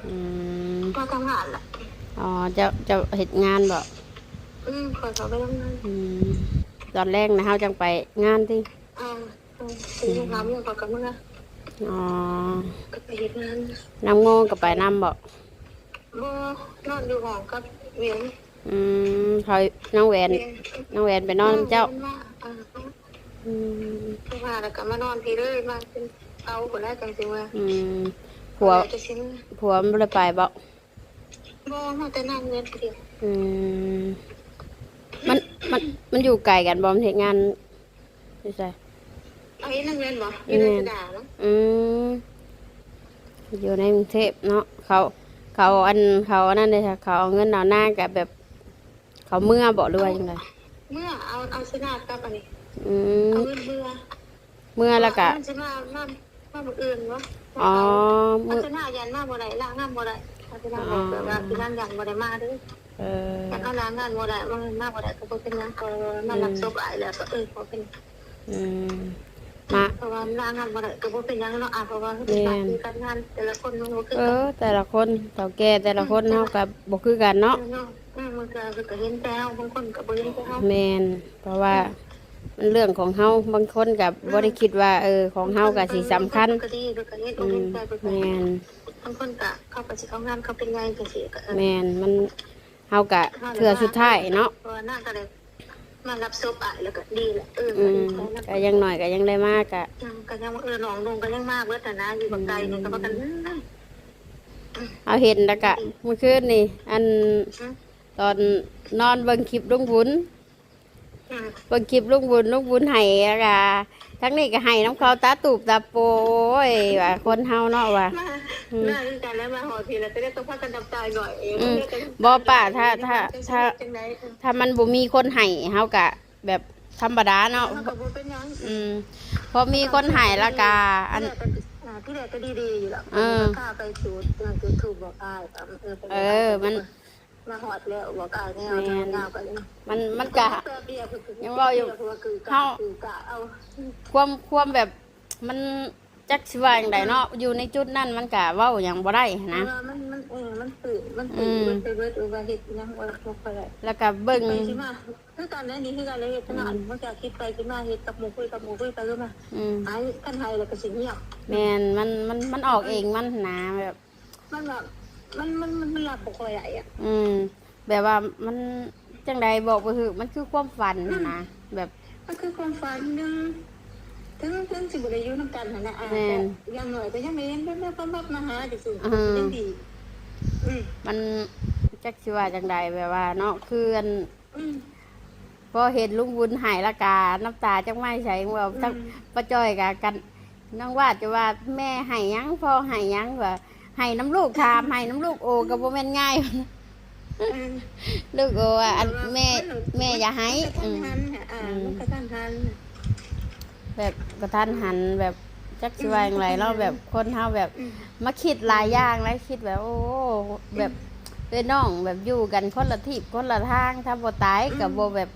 อืมก็ทำงานแหละอ๋อจะเฮ็ดงานบ่ขอเขาไปทำงานอืมตอนแรกนะเฮาจังไปงานติอ่าซื้อน้ำอย่างกับเมื่ออ๋อก็ไปเฮ็ดงานน้ำโมงก็ไปนำบ่บ่นอนอยู่ห้องกับเวียนอืมเขาน้องแหวนน้องแหวนไปนอนเจ้าอืมคือว่าแล้วก็มานอนพี่เลยมาเป็นเอาคนแรกจังสิว่าอืมผัวผัวมันบ่ได้ไปบ่บ่มาแต่นั่งเงินเดียวอืมมันมันมันอยู่ไกลกันบ่มันเฮ็ดงานอยู่ไสเอาเฮ็ดนั่งเงินบ่อยู่ในสดาเนาะอืมอยู่ในกรุงเทพเนาะเขานั่นเลยค่ะเขาเอาเงินเอาหน้ากับแบบเขาเมื่อบอกด้วยยังไงเมื่อเอาชนะกับอันนี้อืมเอาเงินเมื่อแล้วก็มันจะมามื้ออื่นวะอ๋อเอาชนะยันมาบ่ได้ล้างงานบ่ได้เอาชนะบอกแบบว่าคืองานยันบ่ได้มาเด้อแต่เอาล้างงานบ่ได้มันมาบ่ได้ก็บ่เป็นหยังก็มารับศพอ้ายแล้วก็บ่เป็นอืมมาเพราะว่าล้างงานบ่ได้ก็บ่เป็นหยังเนาะเพราะว่าการงานแต่ละคนมันบ่คือแต่ละคนเฒ่าแก่แต่ละคนเฮาก็บ่คือกันเนาะมันก็เห็นแต่เฮาบางคนก็บ่เห็นแต่เฮาแม่นเพราะว่ามันเรื่องของเฮาบางคนก็บ่ได้คิดว่าของเฮาก็สิสำคัญแม่นบางคนก็เขาก็สิเข้างานเขาเป็นไงจังซี่ก็แม่นมันเฮาก็เทื่อสุดท้ายเนาะเพราะว่าน่าก็เลยมารับศพอ่ะแล้วก็ดีแหละก็ยังหน่อยก็ยังได้มากก็ยังน้องลงก็ยังมากเบิดนะอยู่กับไกลนี่ก็บ่กันเอาเห็นแล้วก็เมื่อคืนนี่อันตอนนอนเบิ่งคลิปลุงบุญเบิ่งคลิปลุงบุญให้แล้วก็ทั้งนี้ก็ให้น้ำเขาตาตูบตาโปยว่าคนเฮาเนาะว่าน่าดีใจแล้วมาหอทีแล้วจะได้ต้องพากันดับใจหน่อยบ่ป้าถ้ามันบ่มีคนให้เฮาก็แบบธรรมดาเนาะพอมีคนให้แล้วก็อันที่แรกก็ดีๆอยู่แล้วข้าไปจูดถูกบอกอ้ายมันมาหอดแล้วบอกอ้ายเนี่ยงาวกันมันกะยังว่าอยู่เฮาความแบบมันจักสิว่าจังไดเนาะอยู่ในจุดนั้นมันกะเว้าหยังบ่ได้นะมันตื่นไปเบิดว่าเฮ็ดหยังบ่ค่อยได้แล้วก็เบิ่งคือตอนนั้นนี่คือการเฮ็ดขนาดมันจะคิดไปคิดมาเฮ็ดกับหมู่คุยไปก็มาหายกันไทยแล้วก็สิเงียบแม่นมันออกเองมันหนาแบบมันแบบมันหลับบ่ค่อยได้อ่ะแบบว่ามันจังใดบอกบ่ถูกมันคือความฝันนะแบบมันคือความฝันนึงถึงสิบ่ได้อยู่นำกันหั่นน่ะอย่างน้อยก็ยังได้เห็นเพิ่นมาหาจังซี่จังดีมันจักสิว่าจังใดแบบว่าเนาะคืออันพอเห็นลุงบุญหายละกาน้ำตาจังไม่ใช่ว่าทั้งป้าจ้อยกันน้องวาดจะว่าแม่หายยังพ่อหายยังว่าหายน้ำลูกทามหายน้ำลูกโอกับโบแม่นง่ายลูกโออันแม่อย่าหายแบบกระทันหันแบบจักสิว่าอย่างไรเราแบบคนเฮาแบบมาคิดหลายอย่างแล้วคิดแบบโอ้แบบเป็นน้องแบบอยู่กันคนละที่คนละทางถ้าบ่ตายกับบ่แบบ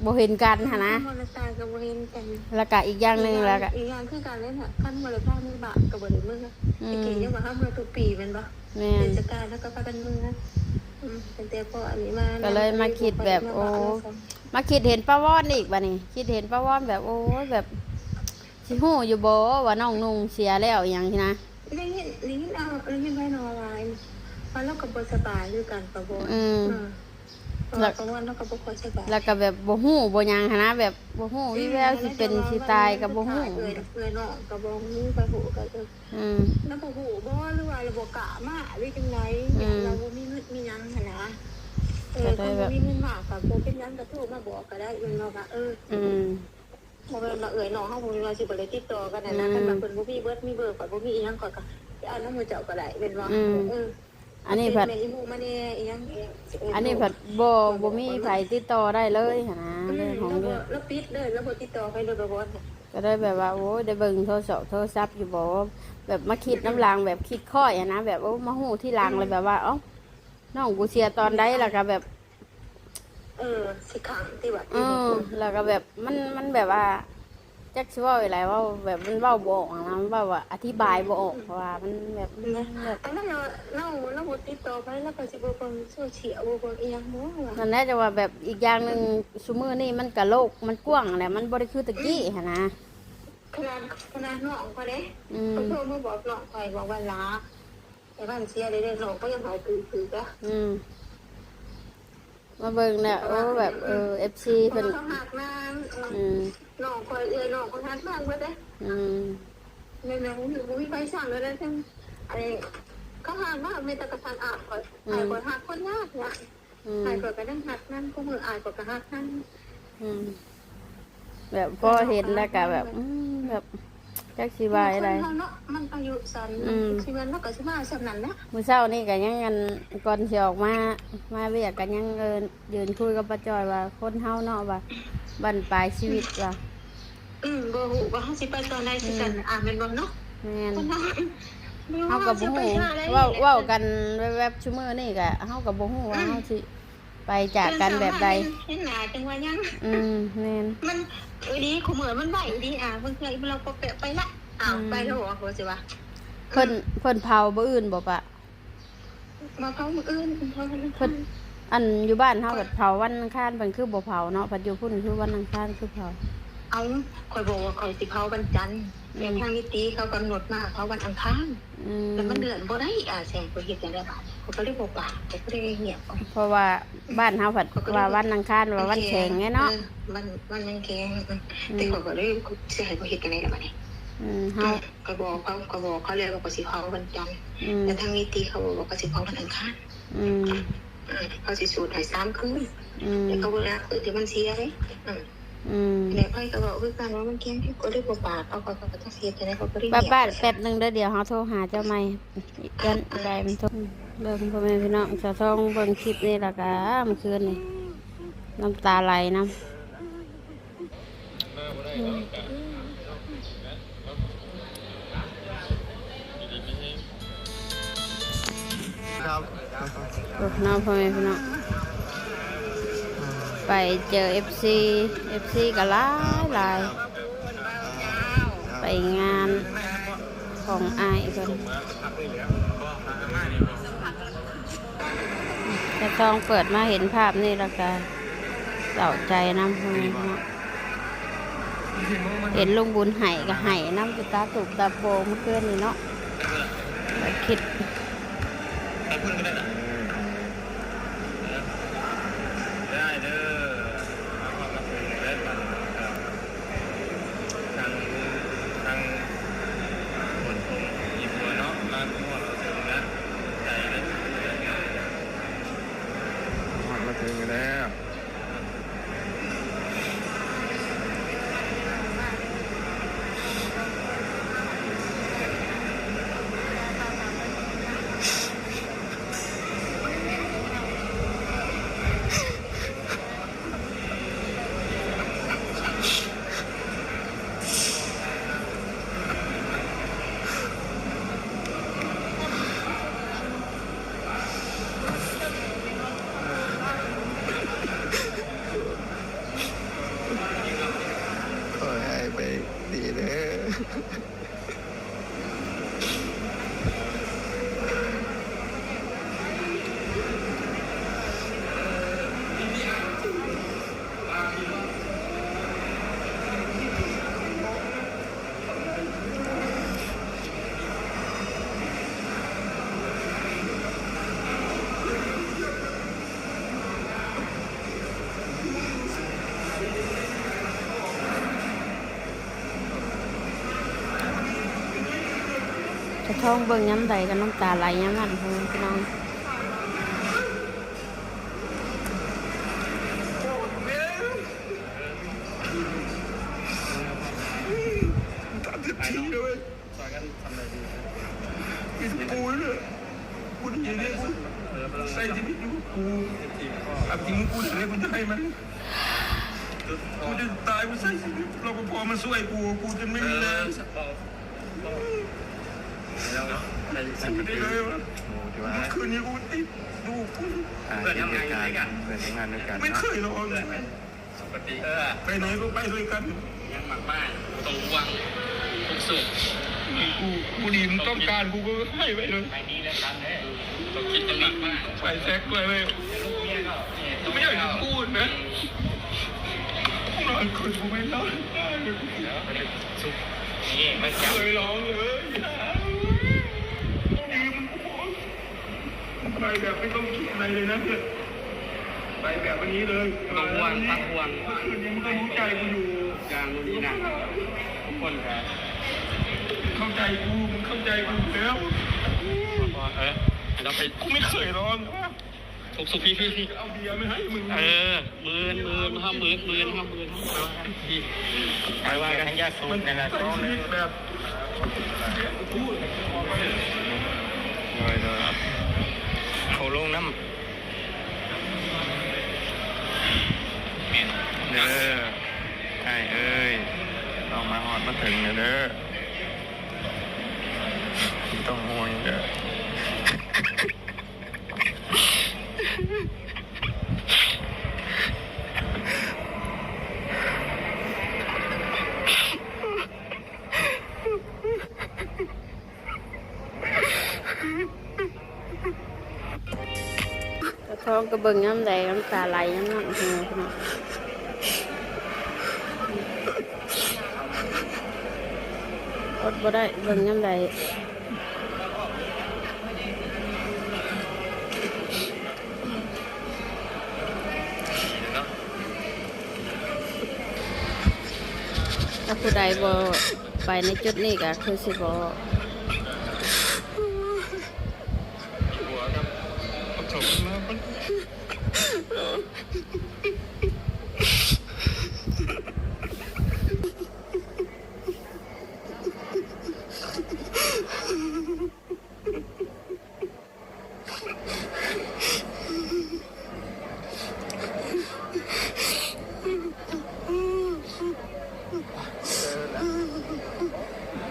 บ่เห็นกันหั่นนะแล้วก็อีกอย่างนึงแล้วก็อีกอย่างคือการเล่นคันบ่ได้พามือบะก็บ่ได้มืออีกทียังว่าเฮามื้อทุกปีแม่นบ่เทศกาลแล้วก็พากันมือเป็นแต่พออันนี้มาก็เลยมาคิดแบบโอ้มาคิดเห็นป้าวอนอีกบัดนี้คิดเห็นป้าวอนแบบโอ้แบบสิฮู้อยู่บ่ว่าน้องนุ่งเสียแล้วหยังนะได้เห็นเอาได้เห็นไว้นอนไลน์พอแล้วก็บ่สบายด้วยกันก็บ่แล้วก็ว่าแล้วก็บ่ค่อยสบายแล้วก็แบบบ่ฮู้บ่หยังหันนะแบบบ่ฮู้วิแววสิเป็นสิตายก็บ่ฮู้น้องก็บ่ฮู้ไปฮู้ก็แล้วบ่ฮู้บ่หรือว่าระบบกะมาหรือจังไดเราบ่มีหยังหั่นนะก็บ่มีเงินมากก็บ่เป็นหยังก็โทรมาบอกก็ได้เนาะว่าบ่แม่นว่าน้องเฮาบ่มีว่าสิบ่ได้ติดต่อกันนั่นนะคันว่าเพิ่นบ่มีเบิดมีเบอร์ก็บ่มีอีหยังก็เอานำมือเจ้าก็ได้เป็นว่าอันนี้ผัดอันนี้ผัดบ่มีไผติดต่อได้เลยหั่นนะเรื่องของเรื่องแล้วปิดเลยแล้วบ่ติดต่อใครเลยบ่บ่ก็ได้แบบว่าโอ้ได้เบิ่งโทรศัพท์อยู่บ่แบบมาคิดน้ำลางแบบคิดค่อยนะแบบโอ้มาฮู้ที่หลังเลยแบบว่าเอ้าน้องกูเสียตอนใดแล้วก็แบบสิขังที่ว่าแล้วก็แบบมันแบบว่า จักสิเว้าอะไรว่าแบบมันเว้าบ่ออกนะมันเว้าว่าอธิบายบ่ออกเพราะว่ามันแบบแบบ อันนั้นเราบ่ติดต่อไปแล้วก็สิบ่เบิ่งโซเชียลบ่เบิ่งอีหยังบ่ว่า นั่นแหละจะว่าแบบอีกอย่างหนึงซุมื้อนี้มันก็โลกมันกว้างแหละมันบ่ได้คือตะกี้หันนะ ขนาดน้องก็เด้ อืม ก็โทรมาบอกน้องข่อยบอกว่าลาแต่ว่าเสียได้น้องก็ยังหายตื่นๆก็ มาเบิ่งเนี่ยโอ้แบบFC เพิ่น เขาหักนาง อืม น้องข่อยน้องก็หักนางเบิดเด้ อืม แม่บ่มีไฟสั่งเลยนะจังอันนี้เขาหักมาแม่ตะกะทันอาบข่อยอ้ายข่อยหักคนยากเนี่ย อืม อ้ายข่อยก็ยังหักนั่นก็มืออ้ายข่อยก็หักนั่น อืมแบบพอเห็นแล้วก็แบบแบบจักสิว่าอะไร คนเฮาเนาะมันอายุสั้นชีวิตมันก็สิมาส่ำนั้นนะ มื้อเช้านี่ก็ยังกันก่อนสิออกมาเวียกก็ยังยืนคุยกับป้าจอยว่าคนเฮาเนาะว่าบั้นปลายชีวิตว่า บ่ฮู้ว่าเฮาสิไปตอนใดสิกันแม่นบ่เนาะ แม่น คนเฮา เฮาก็บ่ฮู้เว้ากันแวบๆซุมื้อนี่ก็เฮาก็บ่ฮู้ว่าเฮาสิไปจากกันแบบใด เห็นหน้าจังว่ายัง แม่น มันดีคุเหมือนมันไหวดีบางทีเราก็ไปละไปแล้วเหรอว่าสิว่า เพิ่นเผาบ่อื่นบ่ปะ มาเผามื้ออื่นเผา เพิ่นอันอยู่บ้านเฮาก็เผาวันอังคารเพิ่นคือบ่เผาเนาะเพิ่นอยู่พุ่นคือวันอังคารคือเผา เอาข่อยบอกว่าข่อยสิเผาวันจันทร์แต่ทางนิติเขากำหนดมาเผาวันอังคารแล้วมันเดือนบ่ได้แสงข่อยเฮ็ดจังได๋บ่ข่อยก็เลยบ่ปากข่อยก็เลยเงียบ เพราะว่าบ้านเฮาเพิ่นว่าวันอังคารว่าวันแข็งไงเนาะ มันยังแข็งแต่ข่อยก็เลยสิให้ข่อยเฮ็ดจังได๋ล่ะบัดนี้ เฮา ก็บอกเขาเลยว่าข่อยสิเผาวันจันทร์แต่ทางนิติเขาบอกว่าข่อยสิเผาวันอังคารเขาสิสูดให้3คืนแต่เขาบ่รักที่มันเสียเด้แล้วไผก็บอกคือกันว่ามันแข็งก็เลยบ่ปากเอาก็ต้องเสียจังได๋เขาก็เลย ป้าแป๊บนึงเด้อเดี๋ยวเฮาโทรหาเจ้าใหม่กันได้มันโทรเบิ่งพ่อแม่พี่น้องสะท้องเบิ่งคลิปนี่ล่ะก็เมื่อคืนนี่น้ำตาไหลนำ ครับ น้องพ่อแม่พี่น้องไปเจอ FC ก็หลายไปงานของอายเพิ่นแต่ต้องเปิดมาเห็นภาพนี่แล้วก็เศร้าใจน้ำพ่อแม่พี่น้องเห็นลุงบุญไห้ก็ไห้น้ำตาตุกตาโปเมื่อคืนนี่เนาะคิด ได้เด้อทางคนผมยิบหัวเนาะร้านหัวเราถึงนะใจเลยมาถึงแล้ว โอ้ยไปดีเด้อจะท้องเบิ่งย้ำใดกันน้ำตาไหลย้ำนั่นพ่อแม่พี่น้อง ตัดทีเลยซอยกันทำอะไรดีกินปูเลยกูดีเนี่ยกูใส่ชีวิตอยู่กูเอาจริงกูจะให้กูจะให้มันกูจะตายกูใส่ชีวิตเราก็พอมาช่วยกูจนไม่มีแรงไม่ได้เลยวะคืนนี้กูติดดูกูเปิดทำงานด้วยกันเปิดทำงานด้วยกันไม่เคยหรอกไปไหนก็ไปด้วยกัน ยังหมักบ้านตรงวังทุกสุด กูดีมึงต้องการกูก็ให้ไปเลย ไปนี้แล้วกันเนี่ยต้องคิดจะหมักบ้าน ไปแซกเลย ลูกเมียก็ กูไม่อยากจะพูดนะนอนคนกูไม่นอนสุกนี่ไม่ เค จับ ยร้องเลยไปแบบไม่ต้องคิดอะไรเลยนะเนี่ยไปแบบนี้เลย ต้องห่วงพักห่วง คืนนี้มึงก็รู้ใจกูอยู่ กลางนู่นนี่นั่นทุกคนครับ เข้าใจกูมึงเข้าใจกูแล้ว เราไป กูไม่เคยร้อง ถูกสุขพี่ เอาเบียร์ไม่ให้มึง มือห้ามมือพี่ไปว่ากันทั้งยาสูบนี่แหละ ใช้ชีวิตแบบพูด เลยเขาลงน้ำเด้อใช่เอ้ยเรามาหอดมาถึงเด้อต้องห่วงเด้อท้องกระเบิ่งน้ำแดงน้ำตาไหลน้ำหนักหัวพี่น้องอดบ่ได้เบิ่งน้ำแดงถ้าผู้ใดบ่ไปในจุดนี้ก็คือสิบ่ จบมาปะ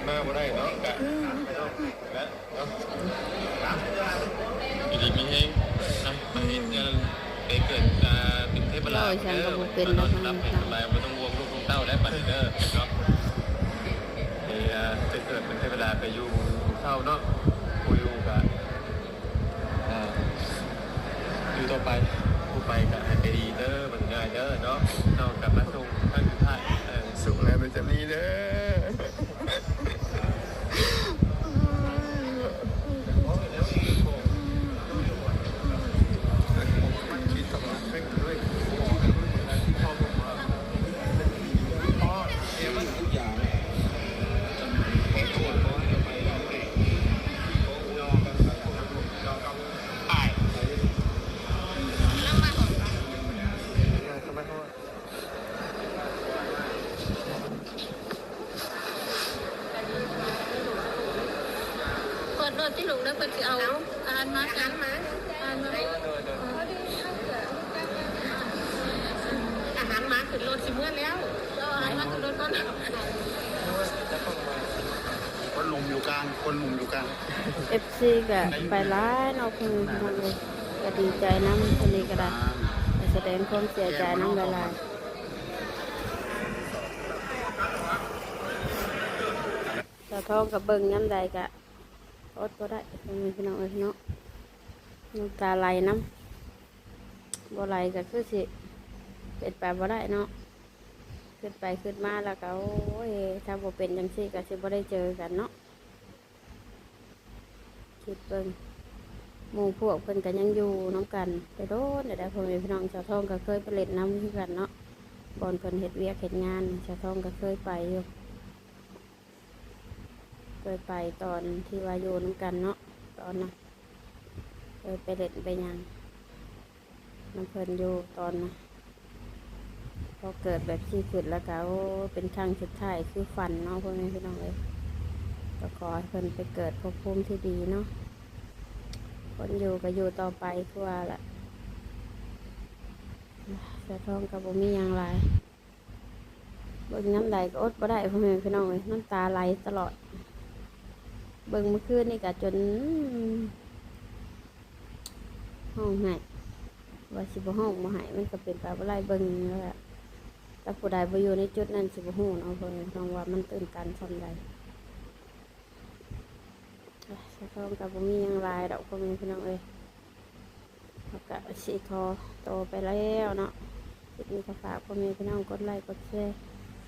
มาบ่ได้เนาะกะและเนาะอยู่ดีมีเฮงไปไปเกิดเป็นเทพลาเด้อเป็นรับเป็นสบายไม่ต้องห่วงลูกเต้าและปันเด้อเนาะไปเกิดเป็นเทพลาไปอยู่เต้าเนาะกูอยู่กับอยู่ต่อไปกูไปกับไฮเปรีเด้อมันง่ายเด้อเนาะเนาะกลับมาส่งท่านสุดท้ายสุขแล้วมันจะมีเด้อเปิดรถที่หลุงแล้วเปิดเอาอ่านมาอ่านมาอาหารมาขึ้นรถสิเมื่อแล้วเราอาหารมาขึ้นรถก่อนคนหลุมอยู่กลางคนหลุมอยู่กลาง FC ก็ไปร้ายเนาะคุณพี่น้องเลยก็ดีใจน้ำคนนี้ก็ได้แสดงความเสียใจน้ำหลายๆแต่ท้องกับเบิ่งน้ำใดก็อดก็ได้พี่น้องเอ้ยเนาะน้ำตาไหลน้ำบ่ไหลก็คือสิเป็นไปบ่ได้เนาะขึ้นไปขึ้นมาแล้วก็โอ้ยถ้าบ่เป็นจังซี่ก็สิบ่ได้เจอกันเนาะคิดเบิ่งหมู่พวกเพิ่นก็ยังอยู่น้ำกันไปโดนได้พ่อแม่พี่น้องชาวท้องก็เคยไปเล่นน้ำคือกันเนาะก่อนเพิ่นเฮ็ดเวียกเฮ็ดงานชาวท้องก็เคยไปอยู่เคยไปตอนที่ว่าอยู่น้ำกันเนาะตอนน่ะเคยไปเล่นไปหยังน้ำเพิ่นอยู่ตอนน่ะพอเกิดแบบที่ขึ้นแล้วก็โอ้เป็นครั้งสุดท้ายคือฝันเนาะพ่อแม่พี่น้องเลยก็ขอให้เพิ่นไปเกิดภพภูมิที่ดีเนาะคนอยู่ก็อยู่ต่อไปคือว่าแหละเสียท้องกับบ่มีอย่างไรเบิ่งน้ำไหลก็อดบ่ได้พ่อแม่พี่น้องเลยน้ำตาไหลตลอดเบิ่งเมื่อคืนนี่ก็จนห้องไห้ว่าสิบ่ห้องบ่หายมันก็เป็นไปบ่ได้เบิ่งแล้วแหละ แต่ผู้ใดบ่อยู่ในจุดนั้นสิบ่ฮู้เนาะเพิ่นน้องว่ามันตื่นตันส่ำใดสะท้อนกับบ่มีหยังหลายดอกพ่อแม่พี่น้องเอ้ยแล้วก็สิขอโตวไปแล้วเนาะคลิปนี้ก็ฝากพ่อแม่พี่น้องกดไลค์กดแชร์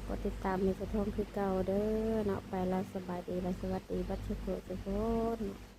กดติดตามให้สะท้อนคือเก่าเด้อเนาะไปแล้วสบายดีและสวัสดีบัดทุกคน